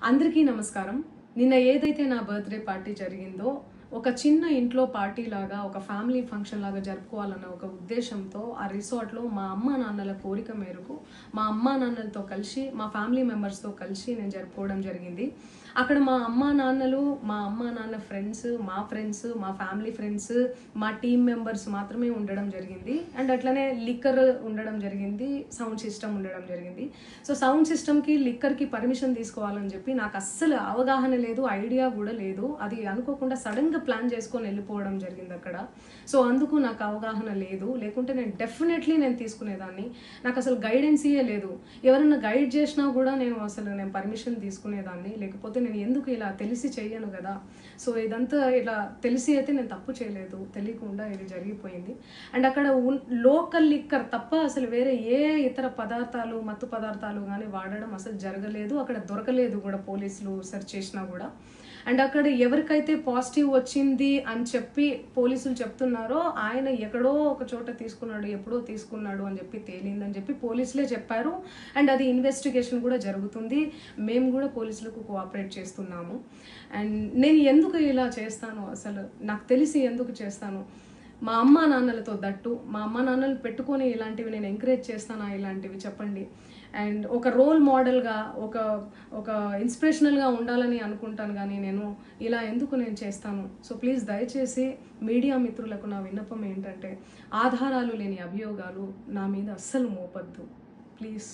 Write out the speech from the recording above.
అందరికీ నమస్కారం. నిన్న ఏదైతే నా బర్త్డే పార్టీ జరిగిందో ఒక చిన్న ఇంట్లో పార్టీ లాగా ఒక ఫ్యామిలీ ఫంక్షన్ లాగా జరుపుకోవాలన్న ఒక ఉద్దేశంతో ఆ రిసార్ట్లో మా అమ్మా నాన్నల కోరిక మేరకు మా అమ్మా నాన్నలతో కలిసి మా ఫ్యామిలీ మెంబర్స్తో కలిసి నేను జరుపుకోవడం జరిగింది. అక్కడ మా అమ్మా నాన్న ఫ్రెండ్స్, మా ఫ్రెండ్స్, మా ఫ్యామిలీ ఫ్రెండ్స్, మా టీమ్ మెంబర్స్ మాత్రమే ఉండడం జరిగింది. అండ్ అట్లనే లిక్కర్ ఉండడం జరిగింది, సౌండ్ సిస్టమ్ ఉండడం జరిగింది. సో సౌండ్ సిస్టమ్కి లిక్కర్కి పర్మిషన్ తీసుకోవాలని చెప్పి నాకు అస్సలు అవగాహన లేదు, ఐడియా కూడా లేదు. అది అనుకోకుండా సడన్గా ప్లాన్ చేసుకొని వెళ్ళిపోవడం జరిగింది అక్కడ. సో అందుకు నాకు అవగాహన లేదు, లేకుంటే నేను డెఫినెట్లీ తీసుకునేదాన్ని. నాకు అసలు గైడెన్సీయే లేదు. ఎవరైనా గైడ్ చేసినా కూడా నేను పర్మిషన్ తీసుకునేదాన్ని, లేకపోతే నేను ఎందుకు ఇలా తెలిసి చెయ్యను కదా. సో ఇదంతా ఇలా తెలిసి అయితే నేను తప్పు చేయలేదు, తెలియకుండా ఇది జరిగిపోయింది. అండ్ అక్కడ లోకల్ లిక్కర్ తప్ప అసలు వేరే ఏ ఇతర పదార్థాలు, మత్తు పదార్థాలు కానీ వాడడం అసలు జరగలేదు. అక్కడ దొరకలేదు కూడా, పోలీసులు సెర్చ్ చేసినా కూడా. అండ్ అక్కడ ఎవరికైతే పాజిటివ్ వచ్చింది అని చెప్పి పోలీసులు చెప్తున్నారో ఆయన ఎక్కడో ఒక చోట తీసుకున్నాడు, ఎప్పుడో తీసుకున్నాడు అని చెప్పి తేలిందని చెప్పి పోలీసులే చెప్పారు. అండ్ అది ఇన్వెస్టిగేషన్ కూడా జరుగుతుంది. మేము కూడా పోలీసులకు కోఆపరేట్ చేస్తున్నాము. అండ్ నేను ఎందుకు ఇలా చేస్తాను, అసలు నాకు తెలిసి ఎందుకు చేస్తాను, మా అమ్మా నాన్నలతో దట్టు మా అమ్మా నాన్నలు పెట్టుకొని ఇలాంటివి నేను ఎంకరేజ్ చేస్తానా, ఇలాంటివి చెప్పండి. అండ్ ఒక రోల్ మోడల్గా, ఒక ఇన్స్పిరేషనల్గా ఉండాలని అనుకుంటాను, కానీ నేను ఇలా ఎందుకు చేస్తాను. సో ప్లీజ్ దయచేసి మీడియా మిత్రులకు నా విన్నపం ఏంటంటే, ఆధారాలు లేని అభియోగాలు నా మీద అస్సలు మోపద్దు ప్లీజ్.